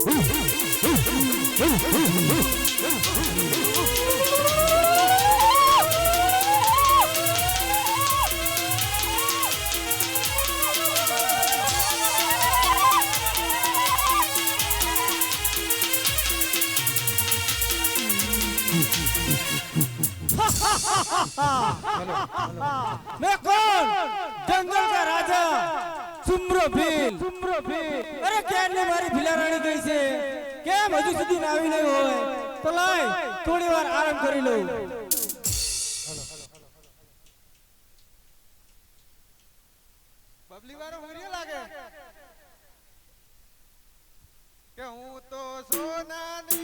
मैं कौन? जंगल का राजा सुम्रो भील। अरे क्या ने मारी भीला रानी गई से क्या मधु सुधी नावी नहीं होए तो लाए थोड़ी बार आराम करी लो। बबली वारो हुरियो लागे के हूं तो सोना नी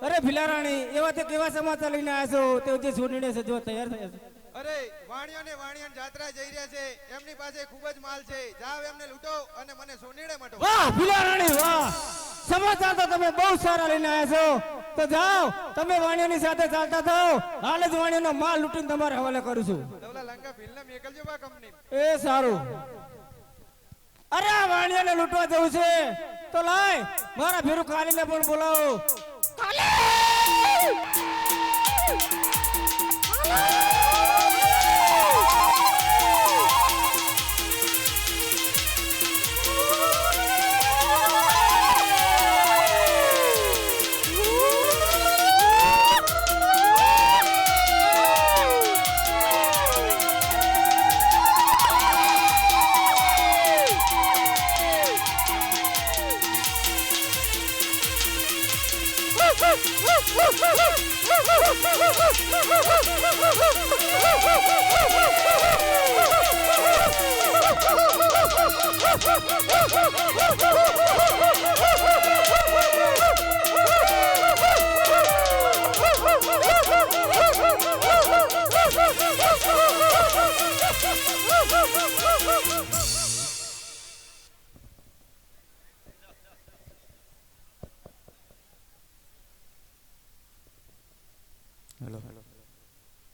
अरे भिलाराणी एवा ते केवा समाचार लईने आया छो ते जे सोनीने सजवा तैयार थया छे। अरे वाणियों ने वाणियन यात्रा जई રહ્યા છે એમની પાસે ખૂબ જ માલ છે જાવ એમને લૂંટો અને મને સોનીડે મટો। વાહ भिलाराणी वाह समाचार तो તમે બહુ સારા લઈને આયા છો તો જાઓ તમે વાણિયોની સાથે ચાલતા થાઓ હાલ જ વાણિયોનો માલ લૂંટીને તમારા હવાલે કરું છું। દવલા લંકા ભીલને મેકલજો બા કંપની એ સારું। અરે આ વાણિયાને લૂંટવા જવું છે તો લાય મારા ભેરુ કાલીને પણ બોલાવો। કાલી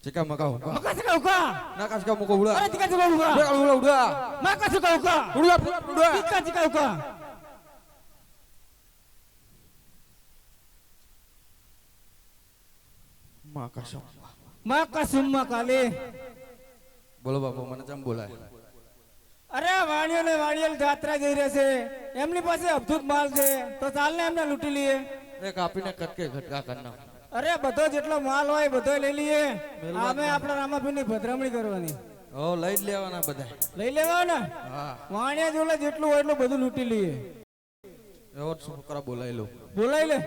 Cika makau. Maka suka uka. Naka suka muka udah. Ada cika suka uka. Udah. Maka suka uka. Udah. Cika uka. Maka semua kali. બોલો બાપુ મને ચમ બોલાય? અરે વાણિયો ને વાણિયલ જાત્રા જઈ રહ્યા છે એમની પાસે અબધૂત માલ છે તો ચાલ ને એમને લૂંટી લઈએ। એ કાપીને કટકે ઘટકા કરના। અરે બધો જેટલો માલ હોય બધો લઈ લઈએ। આમે આપણા રામાપીરની ભદ્રમણી કરવાની। ઓ લઈ જ લેવાના બધા। લઈ લેવાના? હા વાણિયા જોલે જેટલું હોય એટલું બધું લૂંટી લઈએ। એવો છોકરા બોલાઈ લો। બોલાઈ લે।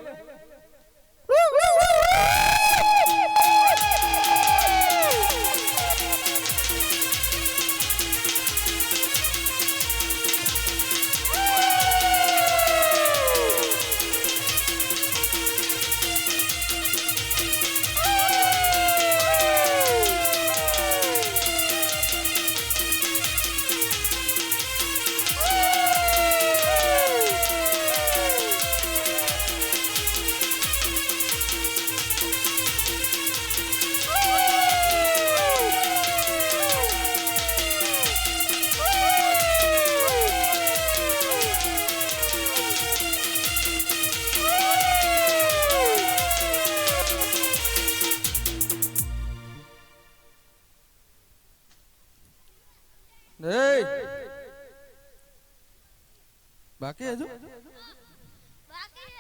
બાકી હજુ બાકી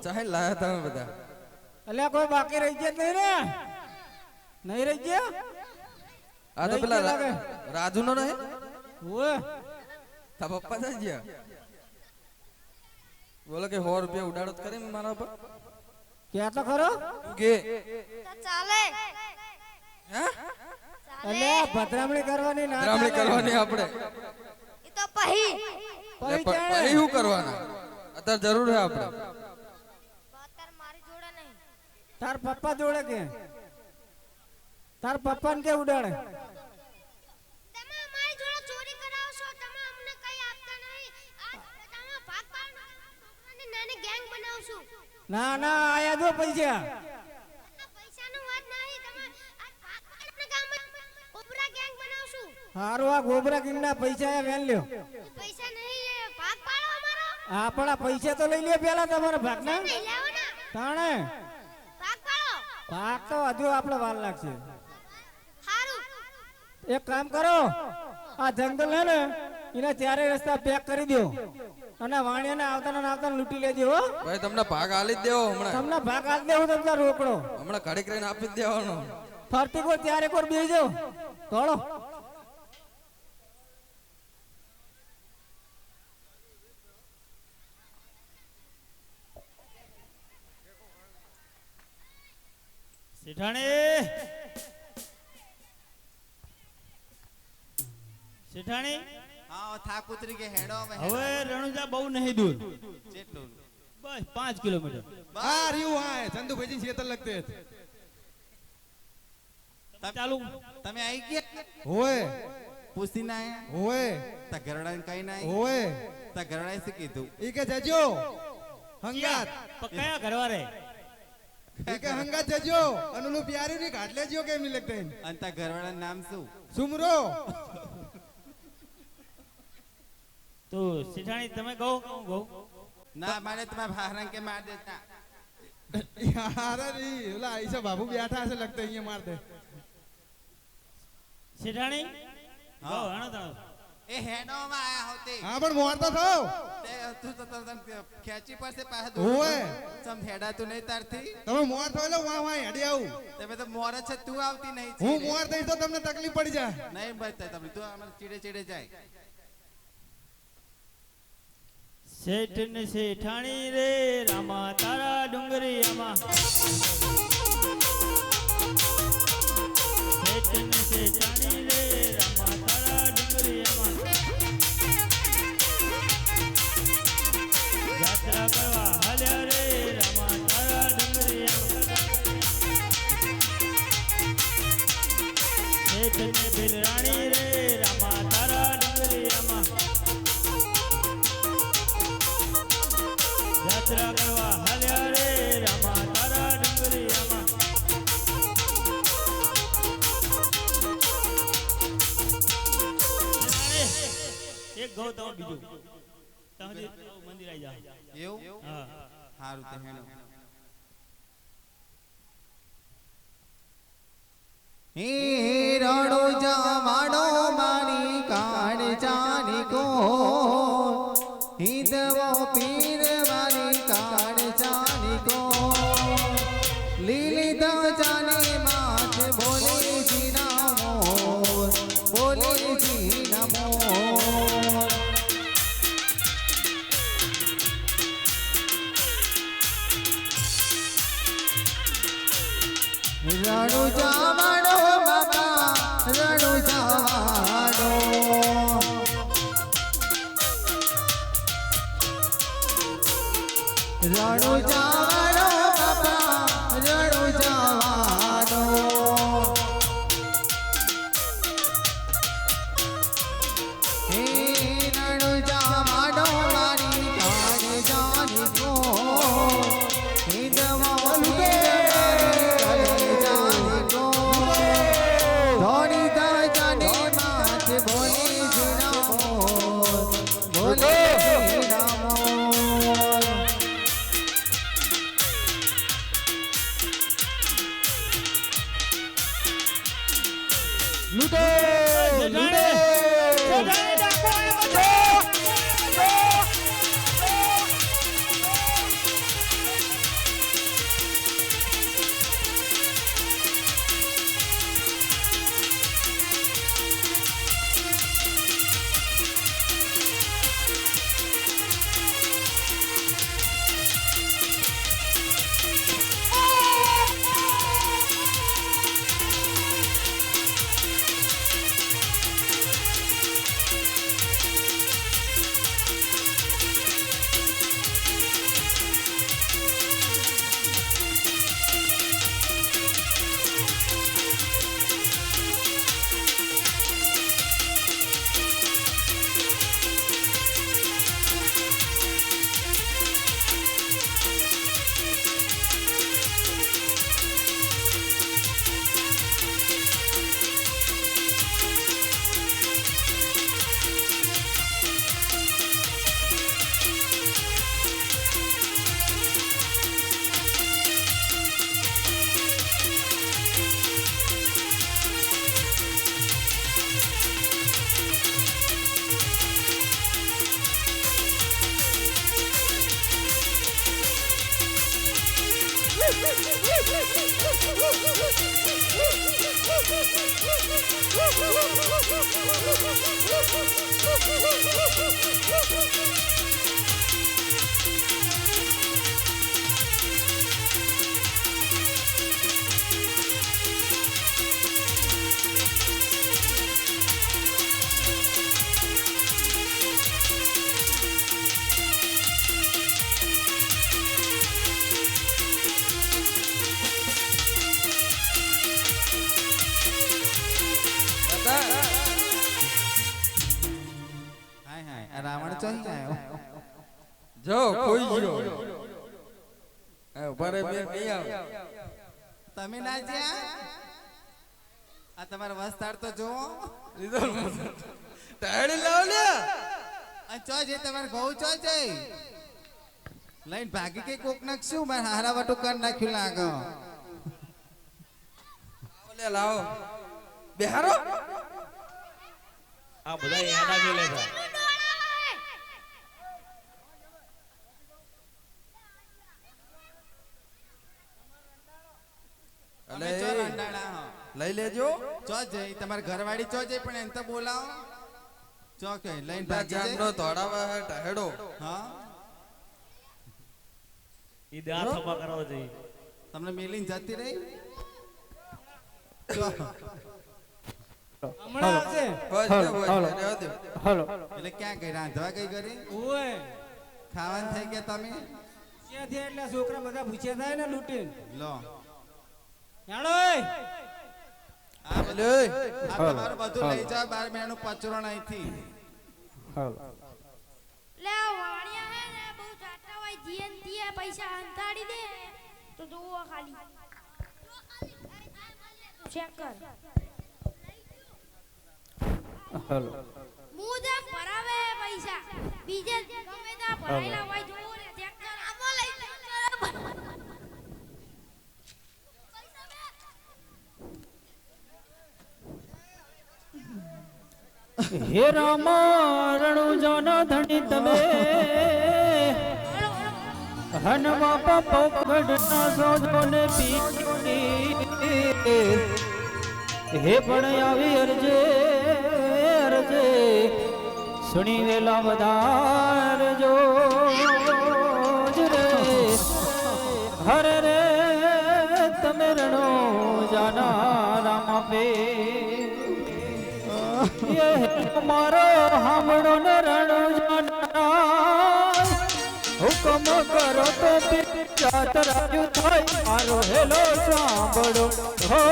ચાહે લાયા તમે બધા અલ્યા કોઈ બાકી રહી ગયા નહીં ને? નહીં રહી ગયા? આ તો રહી પેલા ગયા લાગે. રાજુ નો નહીં ઓય તા પપ્પા થઈ ગયા બોલો કે 100 રૂપિયા ઉડાડો તો કરી મારા પર ક્યાં તો ખરો? કે તો ચાલે હે અલ્યા ભદ્રામણી કરવાની ના રામણી ચાલે. કરવાની આપણે એ તો પહી પછી ક્યારે? પછી શું કરવાના અત્યારે જરૂર છે આપણે અત્યારે મારી જોડે નહીં તાર પપ્પા જોડે કે તાર પપ્પાને કે ઉડાડે? તમે અમારી જોડે ચોરી કરાવશો તમે અમને કઈ આપતા નહીં આ તમે ભાગ પાડો છોકરાની નાની ગેંગ બનાવશું ના ના આયા જો પૈસા. આ પૈસાનું વાત નહીં તમે આ ભાગ પાડો ગામમાં કોબરા ગેંગ બનાવશું હારું આ ગોબરા કિંગના પૈસા એ વેન લ્યો. પૈસા નહીં એ ભાગ પાડો અમારો આપણા પૈસા તો લઈ લે પેલા તમારા ભાગના. નહીં લેવો ને તાણે ભાગ પાડો ભાગ તો હજુ આપણે વાર લાગશે. હારું એક કામ કરો આ જંગલ હે ને એના ચારે રસ્તા પેક કરી દો અને વાણિયાને આવતા લૂંટી લેજો હો. ભાઈ તમને ભાગ આલી જ દેવો હમણાં તમને ભાગ આલ દેવું તમને રોકડો હમણાં ઘડી કરીને આપી જ દેવાનો ફરતી કોર ત્યારે કોર બેજો તોડો. શેઠાણી શેઠાણી હા થાક ઉતરી કે હેડો હવે રણુજા બહુ નહીં દૂર જેટલું બસ 5 કિલોમીટર હા રહ્યું હા ચંદુભાઈજી શેતર લગતે ચાલુ તમે આવી ગયા ઓય પૂછી ના આયા ઓય તા ઘરડા કઈ ના ઓય તા ઘરડા શું કીધું ઈ કે જજો હંગાત કયા ઘરવારે ઈ કે હંગાત જજો અનુનું પ્યારી ની ઘાટ લેજો કે મી લગતે અને તા ઘરવાળા નામ શું સુમરો તો શેઠાણી તમે કહો હું કહું ના મારે તમારા ભારણ કે માર દેતા યાર રી ઓલા આઈસા બાબુ બેઠા છે લગતે અહીંયા માર દે શેઠાણી કહો હા. હણો તાણો એ હેડો માં આયા હોતે હા પણ મોરતો થાવ તે તું તો તને ખેંચી પડશે પાછા ઓય. સમ હેડા તું નહીં તારથી તમે મોર થાવ એટલે વાહ વાહ હેડી આવું તમે તો મોર છે તું આવતી નહીં હું ચીડે. મોર દઈશ તો તમને તકલીફ પડી જાય નહીં ભાઈ તમે તું અમારે ચીડે ચીડે જાય શેઠ ને શેઠાણી રે રામા તારા ડુંગરિયામાં શેઠ ને શેઠાણી રે રામા તારા ડુંગરિયામાં યાત્રા કરવા હાલ્યા રે રામા તારા ડુંગરિયામાં શેઠ ને બિલરાણી રે રામા તારા ડુંગરિયામાં યાત્રા કરવા હાલ્યા રે રામા તારા ડુંગરિયામાં એક ગૌ તો બીજું તમે મંદિર આવી જાઓ એવું હા સારું તે હેડો હે રણો જાવાડો મારી કાળ જાની કો હિદવો પીર મારી કાળ જાની કો લીલી દ જાને માથ બોલે જી નામો બોલે જી નમો રણુ જાવાડો બાપા રણુ જાવાડો રણુ જાવાડો બાપા રણુ જાવાડો હે રણુ જાવાડો મારી કાળ જાની કો હે દવા ધોળી દા જાને માથ બોલે જીનામો બોલે જીનામો લૂટો શેઠાણી ડાકો આવ્યો છે. હાય હાય આ રાવણ ચોઈ આવ્યો જો ખોઈ ગયો એ ઉભા રે બે નહીં આવે તમે ના જ્યાં આ તમારો વસ્તાર તો જો લીધો ટાયડી લાવ લે આ ચો જે તમાર ઘઉં ચો જઈ લઈને ભાગી કે કોક નાખશું માર હારા વાટું કર નાખ્યું લાગો લે લાવો બેહારો આ બધા એના જે લેતા તમે અલે ચો રંડાળા હો લઈ લેજો ચો જઈ તમાર ઘરવાળી ચો જઈ પણ એમ તો બોલાવો ચો કે લઈને ભાગી જામનો જાય ધોડાવા હે ટાહેડો હા ઈ દા થપા કરવા જઈ તમને મેલીને જતી રહી ચો હમણાં આવશે બસ દે રહેવા દે હાલો એટલે ક્યાં ગઈ રાંધવા ગઈ ઘરે ઓય ખાવાનું થઈ ગયા તમે ક્યાંથી એટલે છોકરા બધા ભૂખ્યા થાય ને લૂટીને લો હેડો આ લે તમારું બધું લઈ જાઓ 12 મહિનાનું પચરણ અહીંથી લે વાણિયા હે ને બહુ જાતા હોય જીએન થી પૈસા અંતાડી દે તો જોવો ખાલી ચેક કર મુજે ભરાવે પૈસા બીજે ગમે ત્યાં ભરાયેલા હોય જોવો ને ચેક કર આમો લઈ લે હે રામ રણુ જન ધણી તમે હનવા પકડ ના સોજો ને પી હે પણ આવી અરજે અરજે સુણી વેલા વધારજો રે હરે રે તમે રણો જાના રામ પે મારો હામડો ને રણો જાના હુકમ કરો તો પિત્યાત રાજુ થાય મારો હેલો સાંભળો હો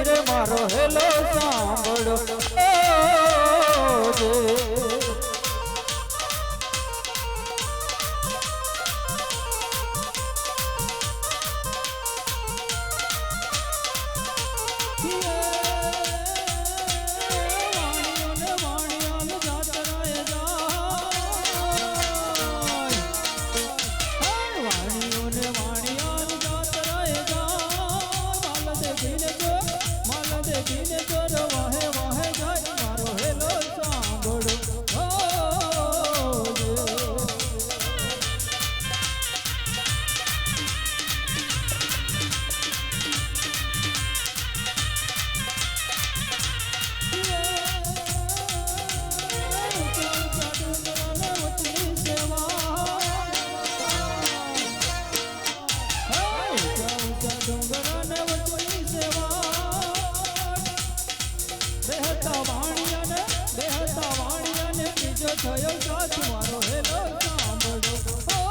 રે મારો હેલો સાંભળો જે થયો સાથ મારો હેલો સાંભળો મારો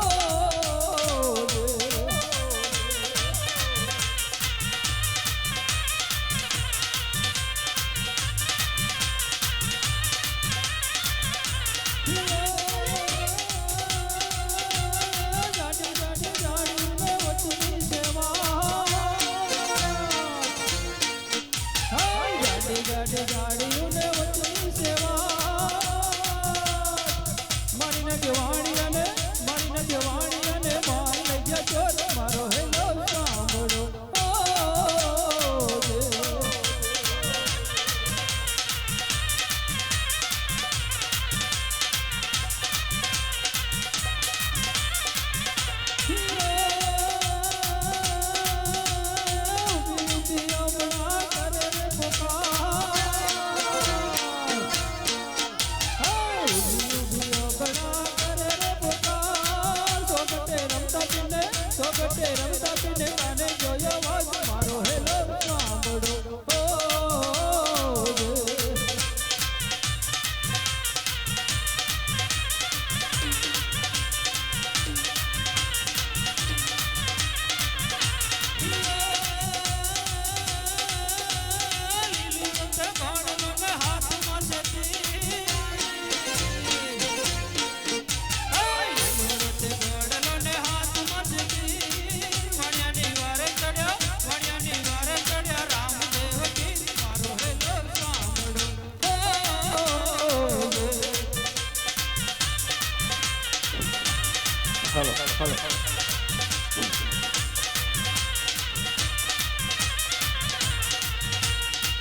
હેલો સાંભળો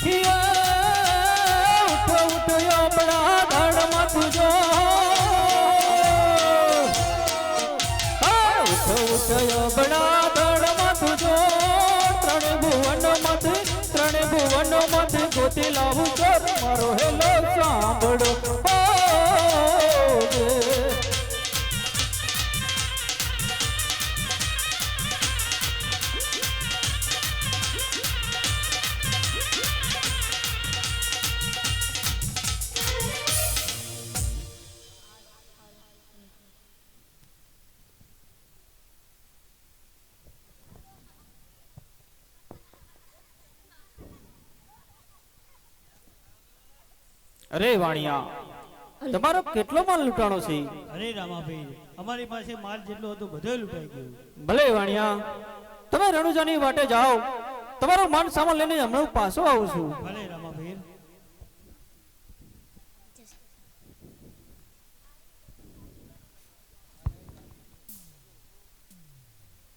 ઉઠો ઉઠો આપણા ધડમાં તુજો ઉઠો ઉઠો આપણા ધડમાં તુજો ત્રણે ભુવનો માંથી ગોતી લાવું કર મારો હેલો સાંભળો અરે વાણિયા તમારો કેટલો માલ લૂંટાણો છે અરે રામાભાઈ અમારી પાસે માલ જેટલો હતો બધો લૂંટાઈ ગયો. ભલે વાણિયા તમે રણુજાની વાટે જાઓ તમારો માન સામાન લઈને હમણાં પાછો આવું છું. ભલે રામાભાઈ.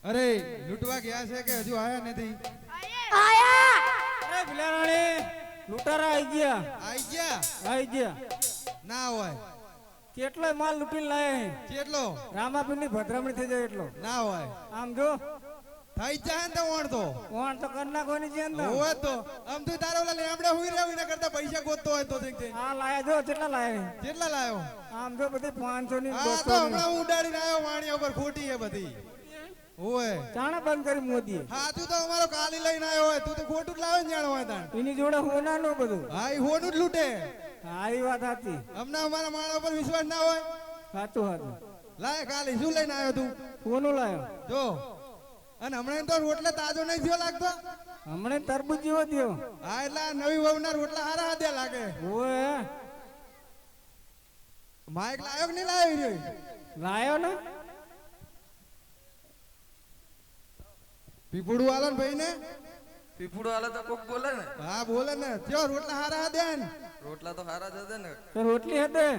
અરે લૂંટવા ગયા છે કે હજુ આયા નથી? અરે ભિલારાણી લૂંટારા આઈ ગયા? આવી ગયા ના હોય. કેટલો માલ લૂંટીને લાયા કેટલો? રામાપીર ની ભદ્રામણી થઈ જાય એટલો. ના હોય. આમ જો થઈ જાય ને તો વણ તો કોણ તો કર નાખવાની છે ને હોવે તો આમ તો તારો ઓલા લેમડે હુઈ રહ્યો એના કરતા પૈસા ગોતતો હોય તો ઠીક છે. આ લાયા જો કેટલા લાયા કેટલા લાયો? આમ જો બધી 500 ની આ તો હમણાં હું ઉડાડીને આવ્યો વાણિયા ઉપર. ખોટી છે બધી. હોવે ચાણા બંધ કરી મોદી હા તું તો અમારો કાલી લઈને આવ્યો હોય. તું તો ખોટું જ લાવે ને જાણો હોય તાણ. એની જોડે હોના નો બધું. હા ઈ હોનું જ લૂંટે. હા એ વાત સાચી. હમણાં અમારા માણસ પર વિશ્વાસ ના હોય. સાચું સાચું. લાય કાલી શું લઈને આવ્યો તું? કોનું લાયો? જો અને હમણાં તો રોટલા તાજો નહીં થયો લાગતો. હમણે તરબૂચ જેવો થયો. હા એટલે આ નવી વહુના રોટલા હારા હાથે લાગે. ઓએ માઇક લાયો કે નહીં લાયો ઈ રહ્યો? લાયો ને પીપુડું આલો ને ભાઈ ને. પીપુડો હાલે તો કોક બોલે ને. હા બોલે ને. ત્યો રોટલા હારા હાથે ને. રોટલા તો હારા જ હતા ને. તો રોટલી હતી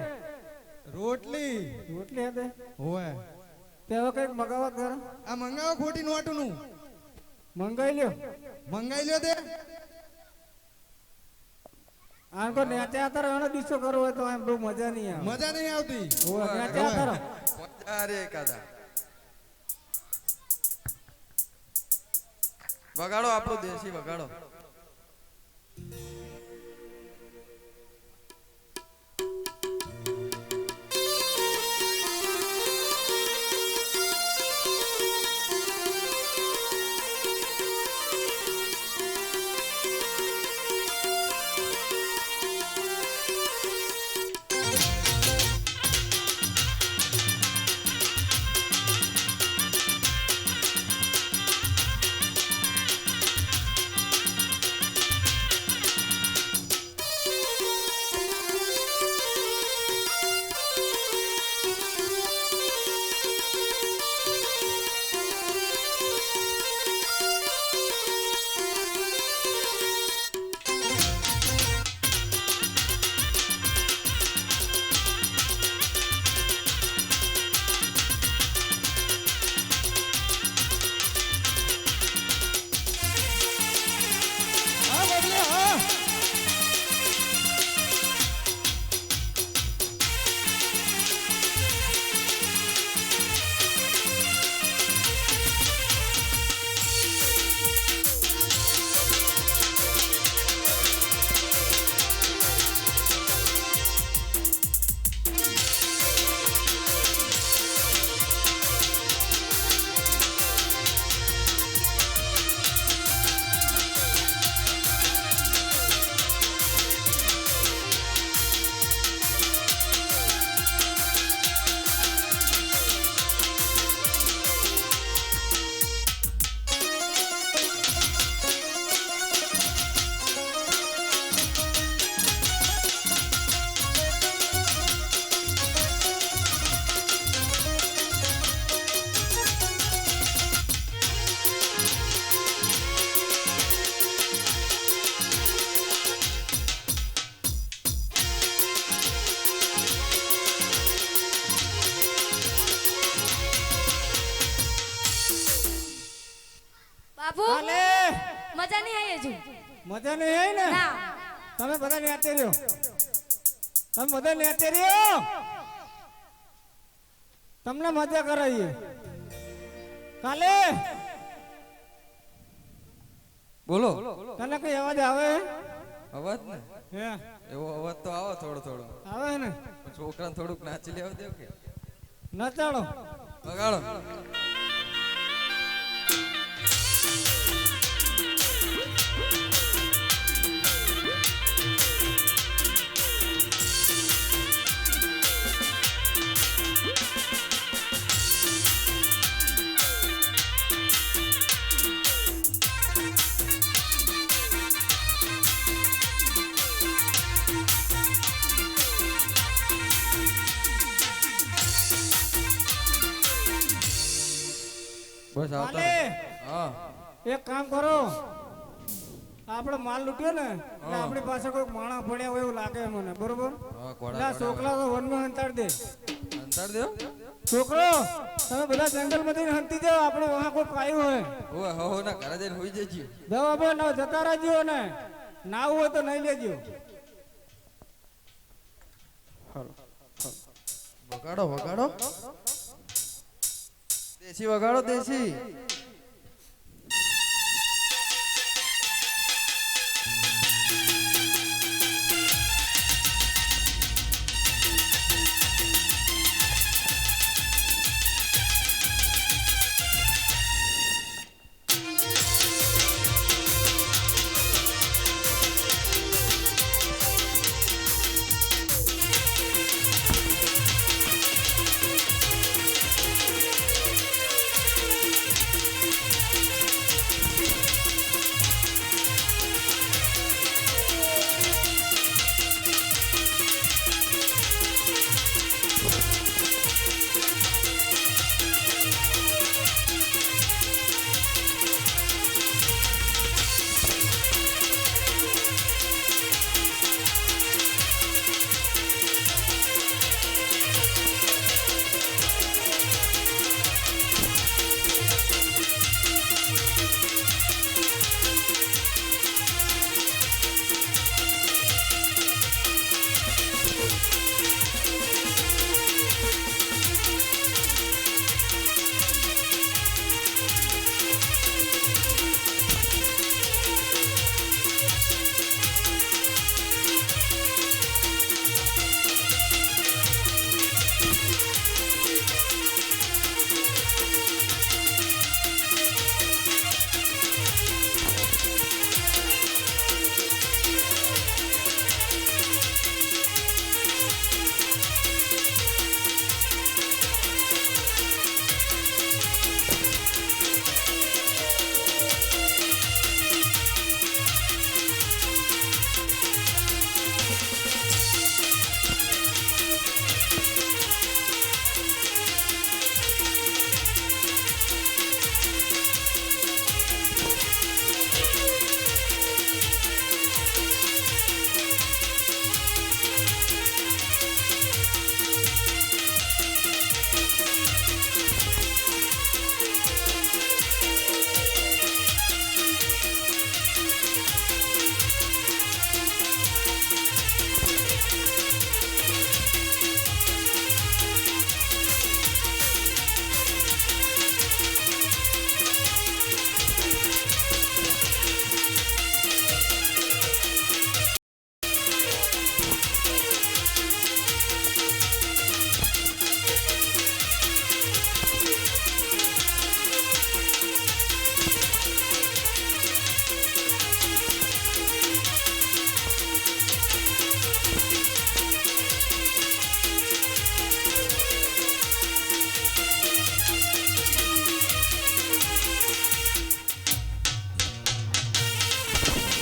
રોટલી હતી હોવે. તે હવે કઈક મગાવવા કરો. આ મંગાવો ખોટી નોટું નું મંગાઈ લ્યો. મંગાઈ લ્યો તે. આમ કો નેચે આતર એનો દીસો કરવો હોય તો આમ બહુ મજા નહીં આવે. મજા નહીં આવતી. ઓએ નેચે આતર અરે એકાદા વગાડો આપણું દેશી વગાડો. મજા નહીં આવી ને ના તમે બધા નેતે રહ્યો તમે બધા નેતે રહ્યો તમને મજા કરાવીએ કાલે બોલો તને કઈ અવાજ આવે અવાજ ને હે એવો અવાજ તો આવો થોડો થોડો આવે ને છોકરાને થોડુંક નાચી લેવા દેવ કે નચાડો વગાડો બસ આવતા કાલે હા એક કામ કરો આપણે માલ લૂટ્યો ને એટલે આપણી પાસે કોઈ માણસ પડ્યા હોય એવું લાગે મને બરોબર હા એટલે આ છોકરા તો વનમાં હંતાડ દે અંતર દેવ છોકરો તમે બધા જંગલમાંથી હંતી જાઓ આપણે વહાં કોઈ પાયું હોય ઓય હો ના ઘરે જઈને હોઈ જજો દવા બે ના જતા રહેજો ને નાવું હોય તો નહીં લેજો વગાડો વગાડો દેશી વગાડો દેશી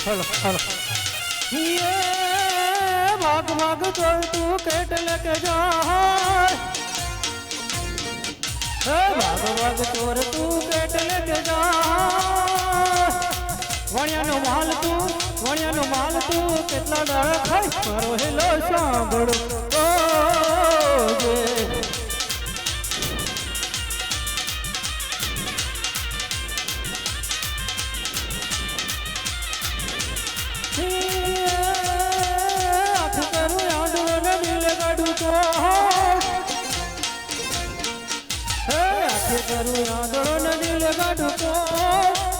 હલો હલો ये भाग भाग चल तू केट लेके जा भाग भाग चोर तू केट लेके जा वणियानो माल तू કેટલા દાડા ખાઈ મારો હેલો સાંભળો ઓ જે કરું આંધળો ને દિલ ગાઢું તો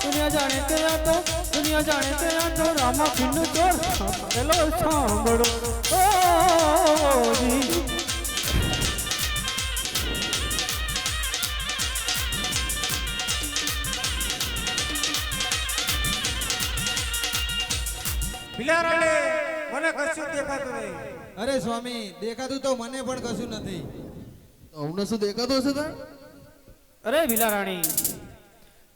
દુનિયા જાણે તે આ તો દુનિયા જાણે તે આ તો રામા ખીનું ચોર સાંભળેલો સાંભળો ઓ જી ભીલારાણે મને કશું દેખાતું નહીં. અરે સ્વામી દેખાતું તો મને પણ કશું નથી. અમને શું દેખાતું હશે તાર? અરે ભીલારાણી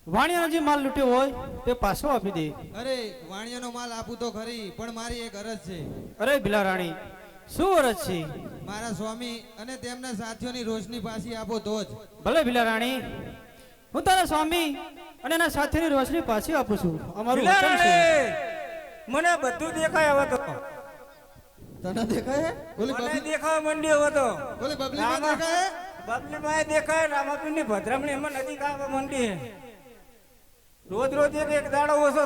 વાણિયાનો જે માલ લૂટ્યો હોય તે પાછો આપી દે. અરે વાણિયાનો માલ આપું તો ખરી, પણ મારી એક અરજ છે. અરે ભીલારાણી શું અરજ છે? મારા સ્વામી અને તેમના સાથીઓની રોશની પાછી આપો તો જ. ભલે ભીલારાણી હું તારા સ્વામી અને એના સાથીની રોશની પાછી આપું છું. અમારું વચન છે. ભીલારાણે મને બધું દેખાય હવે તો. તને દેખાય? ઓલી મને બબલી દેખાવા માંડ્યો હવે તો. ઓલી બબલી માં દેખાય? બબલીમાં દેખાય, રામાપીરની ભદ્રામણી એમાં નજીક આવવા માંડી છે. રોજ રોજ એક દાડો ઓછો